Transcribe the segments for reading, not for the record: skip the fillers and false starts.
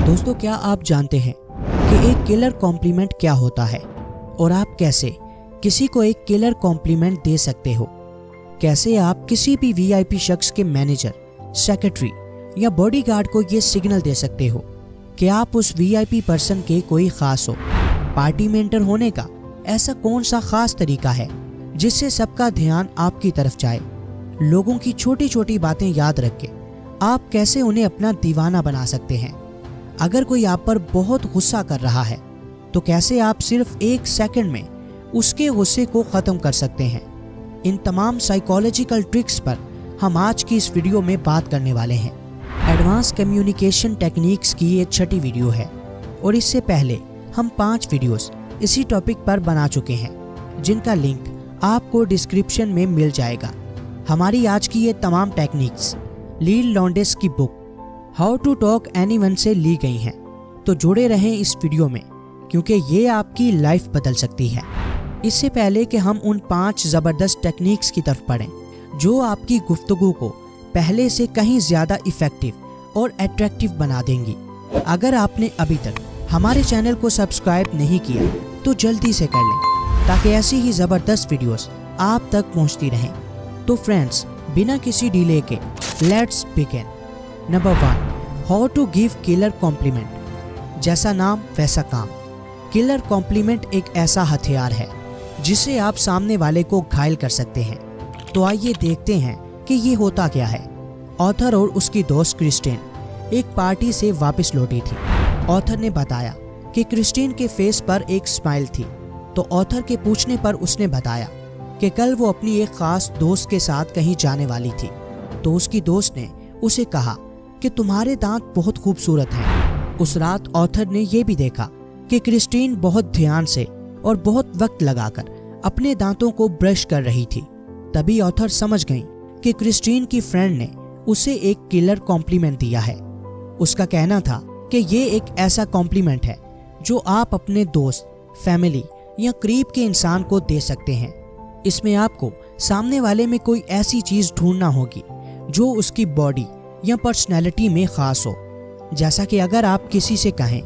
दोस्तों, क्या आप जानते हैं कि एक किलर कॉम्प्लीमेंट क्या होता है और आप कैसे किसी को एक किलर कॉम्प्लीमेंट दे सकते हो? कैसे आप किसी भी वीआईपी शख्स के मैनेजर, सेक्रेटरी या बॉडीगार्ड को ये सिग्नल दे सकते हो कि आप उस वीआईपी पर्सन के कोई खास हो? पार्टी मेंटर होने का ऐसा कौन सा खास तरीका है जिससे सबका ध्यान आपकी तरफ जाए? लोगों की छोटी छोटी बातें याद रख के आप कैसे उन्हें अपना दीवाना बना सकते हैं? अगर कोई आप पर बहुत गुस्सा कर रहा है तो कैसे आप सिर्फ 1 सेकंड में उसके गुस्से को ख़त्म कर सकते हैं? इन तमाम साइकोलॉजिकल ट्रिक्स पर हम आज की इस वीडियो में बात करने वाले हैं। एडवांस कम्युनिकेशन टेक्निक्स की ये 6ठी वीडियो है और इससे पहले हम 5 वीडियोस इसी टॉपिक पर बना चुके हैं, जिनका लिंक आपको डिस्क्रिप्शन में मिल जाएगा। हमारी आज की ये तमाम टेक्निक्स लील लॉन्डेस की book how to talk anyone से ली गई हैं। तो जुड़े रहें इस वीडियो में, क्योंकि ये आपकी लाइफ बदल सकती है। इससे पहले कि हम उन 5 ज़बरदस्त टेक्निक्स की तरफ बढ़ें जो आपकी गुफ्तगू को पहले से कहीं ज़्यादा इफ़ेक्टिव और अट्रैक्टिव बना देंगी। अगर आपने अभी तक हमारे चैनल को सब्सक्राइब नहीं किया तो जल्दी से कर लें, ताकि ऐसी ही ज़बरदस्त वीडियोस आप तक पहुंचती रहें। तो फ्रेंड्स, बिना किसी डिले के let's begin. Number 1, how to give killer compliment. जैसा नाम वैसा काम। किलर कॉम्प्लीमेंट एक ऐसा हथियार है जिसे आप सामने वाले को घायल कर सकते हैं। तो आइए देखते हैं कि ये होता क्या है। ऑथर और उसकी दोस्त क्रिस्टीन एक पार्टी से वापस लौटी थी। ऑथर ने बताया कि क्रिस्टीन के फेस पर एक स्माइल थी। तो ऑथर के पूछने पर उसने बताया कि कल वो अपनी एक खास दोस्त के साथ कहीं जाने वाली थी। तो उसकी दोस्त ने उसे कहा कि तुम्हारे दांत बहुत खूबसूरत हैं। उस रात ऑथर ने यह भी देखा कि क्रिस्टीन बहुत ध्यान से और बहुत वक्त लगाकर अपने दांतों को ब्रश कर रही थी। तभी ऑथर समझ गई कि क्रिस्टीन की फ्रेंड ने उसे एक किलर कॉम्प्लीमेंट दिया है। उसका कहना था कि ये एक ऐसा कॉम्प्लीमेंट है जो आप अपने दोस्त, फैमिली या करीब के इंसान को दे सकते हैं। इसमें आपको सामने वाले में कोई ऐसी चीज़ ढूंढना होगी जो उसकी बॉडी या पर्सनैलिटी में ख़ास हो। जैसा कि अगर आप किसी से कहें,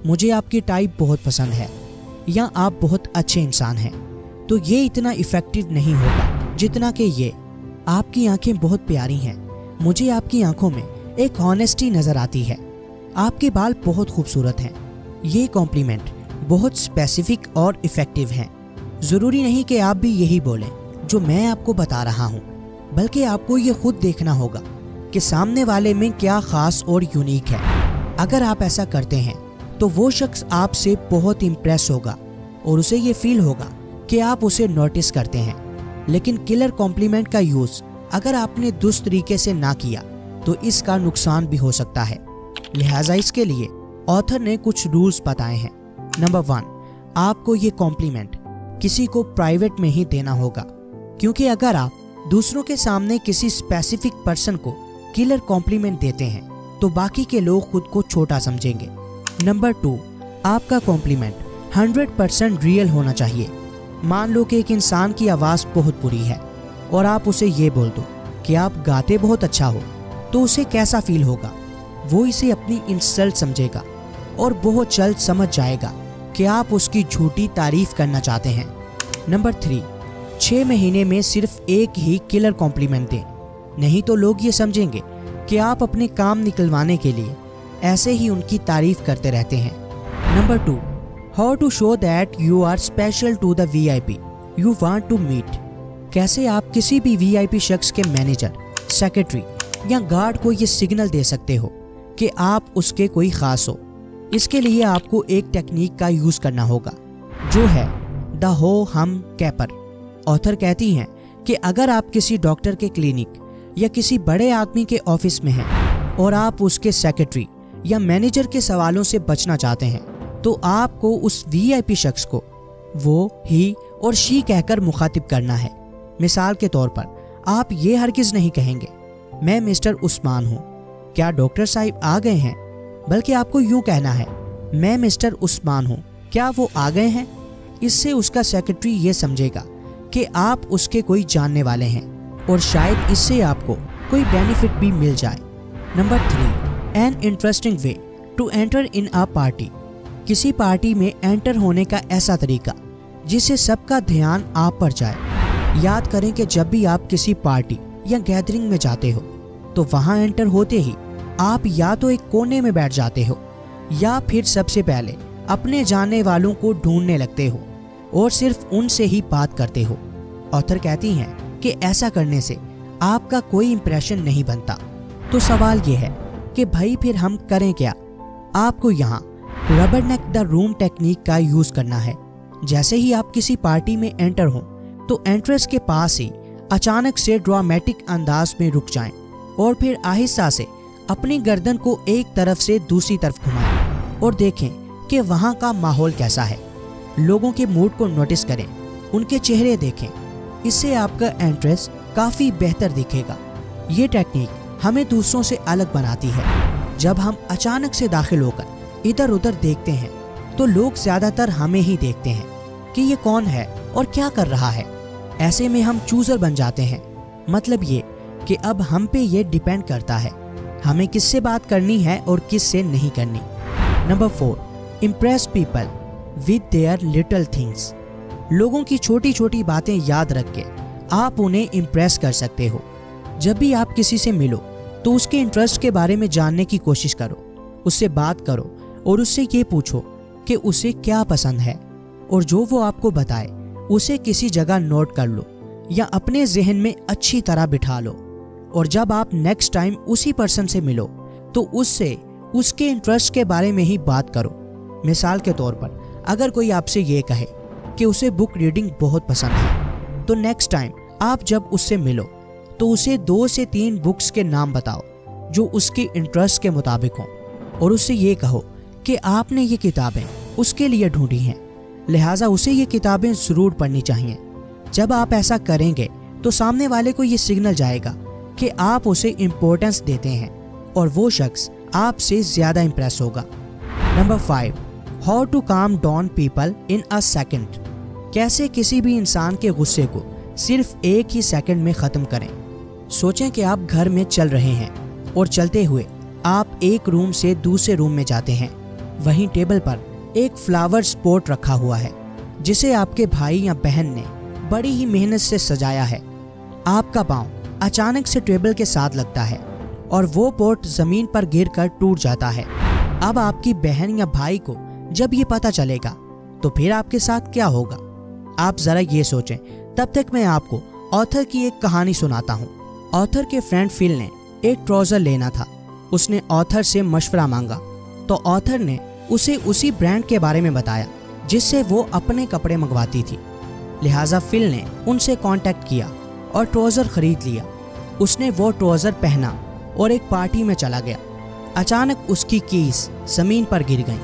मुझे आपकी टाइप बहुत पसंद है या आप बहुत अच्छे इंसान हैं, तो ये इतना इफ़ेक्टिव नहीं होगा जितना कि ये, आपकी आंखें बहुत प्यारी हैं, मुझे आपकी आंखों में एक हॉनेस्टी नज़र आती है, आपके बाल बहुत खूबसूरत हैं। ये कॉम्प्लीमेंट बहुत स्पेसिफिक और इफ़ेक्टिव हैं। ज़रूरी नहीं कि आप भी यही बोलें जो मैं आपको बता रहा हूँ, बल्कि आपको ये खुद देखना होगा कि सामने वाले में क्या ख़ास और यूनिक है। अगर आप ऐसा करते हैं तो वो शख्स आपसे बहुत इम्प्रेस होगा और उसे ये फील होगा कि आप उसे नोटिस करते हैं। लेकिन किलर कॉम्प्लीमेंट का यूज़ अगर आपने दुरुस्त तरीके से ना किया तो इसका नुकसान भी हो सकता है। लिहाजा इसके लिए ऑथर ने कुछ रूल्स बताए हैं। नंबर 1, आपको ये कॉम्प्लीमेंट किसी को प्राइवेट में ही देना होगा, क्योंकि अगर आप दूसरों के सामने किसी स्पेसिफिक पर्सन को किलर कॉम्प्लीमेंट देते हैं तो बाकी के लोग खुद को छोटा समझेंगे। नंबर 2, आपका कॉम्प्लीमेंट 100% रियल होना चाहिए। मान लो कि एक इंसान की आवाज़ बहुत बुरी है और आप उसे ये बोल दो कि आप गाते बहुत अच्छा हो, तो उसे कैसा फील होगा? वो इसे अपनी इंसल्ट समझेगा और बहुत जल्द समझ जाएगा कि आप उसकी झूठी तारीफ करना चाहते हैं। नंबर 3, 6 महीने में सिर्फ एक ही किलर कॉम्प्लीमेंट दें, नहीं तो लोग ये समझेंगे कि आप अपने काम निकलवाने के लिए ऐसे ही उनकी तारीफ करते रहते हैं। Number 2, how to show that you are special to the VIP you want to meet. कैसे आप किसी भी वीआईपी शख्स के मैनेजर, सेक्रेटरी या गार्ड को ये सिग्नल दे सकते हो कि आप उसके कोई ख़ास हो? इसके लिए आपको एक टेक्निक का यूज़ करना होगा जो है द हो हम कैपर। ऑथर कहती हैं कि अगर आप किसी डॉक्टर के क्लिनिक या किसी बड़े आदमी के ऑफिस में हैं और आप उसके सेक्रेटरी या मैनेजर के सवालों से बचना चाहते हैं, तो आपको उस वीआईपी शख्स को वो, ही और शी कहकर मुखातिब करना है। मिसाल के तौर पर आप ये हरगिज़ नहीं कहेंगे, मैं मिस्टर उस्मान हूँ, क्या डॉक्टर साहब आ गए हैं? बल्कि आपको यूँ कहना है, मैं मिस्टर उस्मान हूँ, क्या वो आ गए हैं? इससे उसका सेक्रेटरी ये समझेगा कि आप उसके कोई जानने वाले हैं और शायद इससे आपको कोई बेनिफिट भी मिल जाए। Number 3, an interesting way to enter in a party, किसी पार्टी में एंटर होने का ऐसा तरीका जिससे सबका ध्यान आप पर जाए। याद करें कि जब भी आप किसी पार्टी या गैदरिंग में जाते हो तो वहां एंटर होते ही आप या तो एक कोने में बैठ जाते हो या फिर सबसे पहले अपने जानने वालों को ढूंढने लगते हो और सिर्फ उनसे ही बात करते हो। ऑथर कहती हैं कि ऐसा करने से आपका कोई इंप्रेशन नहीं बनता। तो सवाल ये है कि भाई फिर हम करें क्या? आपको यहाँ रबरनेक द रूम टेक्निक का यूज करना है। जैसे ही आप किसी पार्टी में एंटर हो तो एंट्रेंस के पास ही अचानक से ड्रामेटिक अंदाज में रुक जाएं और फिर आहिस्ता से अपनी गर्दन को एक तरफ से दूसरी तरफ घुमाएं और देखें कि वहाँ का माहौल कैसा है। लोगों के मूड को नोटिस करें, उनके चेहरे देखें। इससे आपका एंट्रेंस काफ़ी बेहतर दिखेगा। ये टेक्निक हमें दूसरों से अलग बनाती है। जब हम अचानक से दाखिल होकर इधर उधर देखते हैं तो लोग ज़्यादातर हमें ही देखते हैं कि ये कौन है और क्या कर रहा है। ऐसे में हम चूज़र बन जाते हैं। मतलब ये कि अब हम पे ये डिपेंड करता है हमें किससे बात करनी है और किससे नहीं करनी। Number 4, impress people with their little things. लोगों की छोटी छोटी बातें याद रख के आप उन्हें इम्प्रेस कर सकते हो। जब भी आप किसी से मिलो तो उसके इंटरेस्ट के बारे में जानने की कोशिश करो, उससे बात करो और उससे ये पूछो कि उसे क्या पसंद है और जो वो आपको बताए उसे किसी जगह नोट कर लो या अपने जहन में अच्छी तरह बिठा लो। और जब आप नेक्स्ट टाइम उसी पर्सन से मिलो तो उससे उसके इंटरेस्ट के बारे में ही बात करो। मिसाल के तौर पर अगर कोई आपसे ये कहे कि उसे बुक रीडिंग बहुत पसंद है तो नेक्स्ट टाइम आप जब उससे मिलो तो उसे 2 से 3 बुक्स के नाम बताओ जो उसके इंटरेस्ट के मुताबिक हों और उससे ये कहो कि आपने ये किताबें उसके लिए ढूंढी हैं, लिहाजा उसे ये किताबें ज़रूर पढ़नी चाहिए। जब आप ऐसा करेंगे तो सामने वाले को ये सिग्नल जाएगा कि आप उसे इम्पोर्टेंस देते हैं और वो शख्स आपसे ज़्यादा इम्प्रेस होगा। Number 5, how to calm down people in a second. कैसे किसी भी इंसान के गुस्से को सिर्फ एक ही सेकंड में ख़त्म करें। सोचें कि आप घर में चल रहे हैं और चलते हुए आप एक रूम से दूसरे रूम में जाते हैं। वहीं टेबल पर एक फ्लावर स्पॉट रखा हुआ है जिसे आपके भाई या बहन ने बड़ी ही मेहनत से सजाया है। आपका पाँव अचानक से टेबल के साथ लगता है और वो पॉट ज़मीन पर गिरकर टूट जाता है। अब आपकी बहन या भाई को जब ये पता चलेगा तो फिर आपके साथ क्या होगा? आप ज़रा ये सोचें। तब तक मैं आपको ऑथर की एक कहानी सुनाता हूँ। ऑथर के फ्रेंड फिल ने एक ट्राउज़र लेना था। उसने ऑथर से मशवरा मांगा तो ऑथर ने उसे उसी ब्रांड के बारे में बताया जिससे वो अपने कपड़े मंगवाती थी। लिहाजा फिल ने उनसे कांटेक्ट किया और ट्राउज़र ख़रीद लिया। उसने वो ट्राउज़र पहना और एक पार्टी में चला गया। अचानक उसकी कीज ज़मीन पर गिर गईं।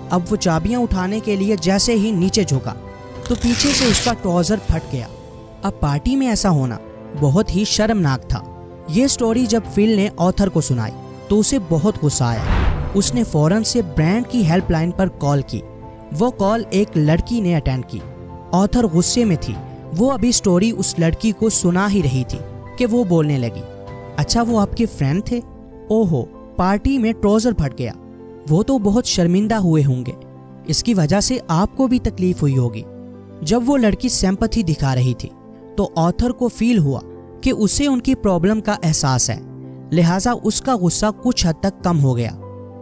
अब वो चाबियां उठाने के लिए जैसे ही नीचे झुका तो पीछे से उसका ट्राउज़र फट गया। अब पार्टी में ऐसा होना बहुत ही शर्मनाक था। ये स्टोरी जब फिल ने ऑथर को सुनाई तो उसे बहुत गुस्सा आया। उसने फ़ौरन से ब्रांड की हेल्पलाइन पर कॉल की। वो कॉल एक लड़की ने अटेंड की। ऑथर गुस्से में थी। वो अभी स्टोरी उस लड़की को सुना ही रही थी कि वो बोलने लगी, अच्छा वो आपके फ्रेंड थे? ओहो, पार्टी में ट्राउज़र फट गया। वो तो बहुत शर्मिंदा हुए होंगे। इसकी वजह से आपको भी तकलीफ हुई होगी। जब वो लड़की सिंपैथी दिखा रही थी तो ऑथर को फील हुआ कि उसे उनकी प्रॉब्लम का एहसास है, लिहाजा उसका गुस्सा कुछ हद तक कम हो गया।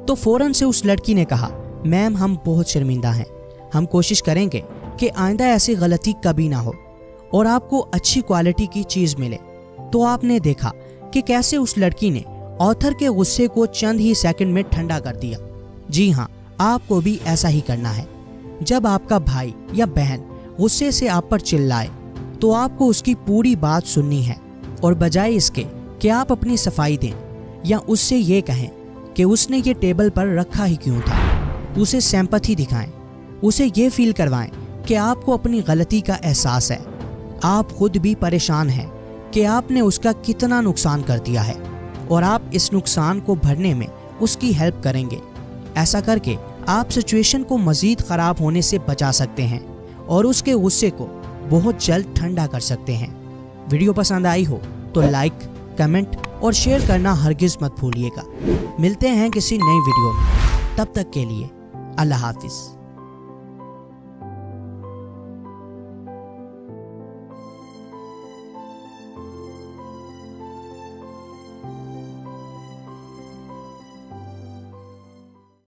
तो फ़ौरन से उस लड़की ने कहा, मैम हम बहुत शर्मिंदा हैं, हम कोशिश करेंगे कि आइंदा ऐसी गलती कभी ना हो और आपको अच्छी क्वालिटी की चीज़ मिले। तो आपने देखा कि कैसे उस लड़की ने ऑथर के गुस्से को चंद ही सेकंड में ठंडा कर दिया। जी हाँ, आपको भी ऐसा ही करना है। जब आपका भाई या बहन गुस्से से आप पर चिल्लाए तो आपको उसकी पूरी बात सुननी है और बजाय इसके कि आप अपनी सफाई दें या उससे ये कहें कि उसने ये टेबल पर रखा ही क्यों था, उसे सिंपैथी दिखाएं, उसे ये फील करवाएं कि आपको अपनी गलती का एहसास है। आप खुद भी परेशान हैं कि आपने उसका कितना नुकसान कर दिया है और आप इस नुकसान को भरने में उसकी हेल्प करेंगे। ऐसा करके आप सिचुएशन को मज़ीद ख़राब होने से बचा सकते हैं और उसके गुस्से को बहुत जल्द ठंडा कर सकते हैं। वीडियो पसंद आई हो तो लाइक, कमेंट और शेयर करना हरगिज़ मत भूलिएगा। मिलते हैं किसी नई वीडियो में। तब तक के लिए अल्लाह हाफिज।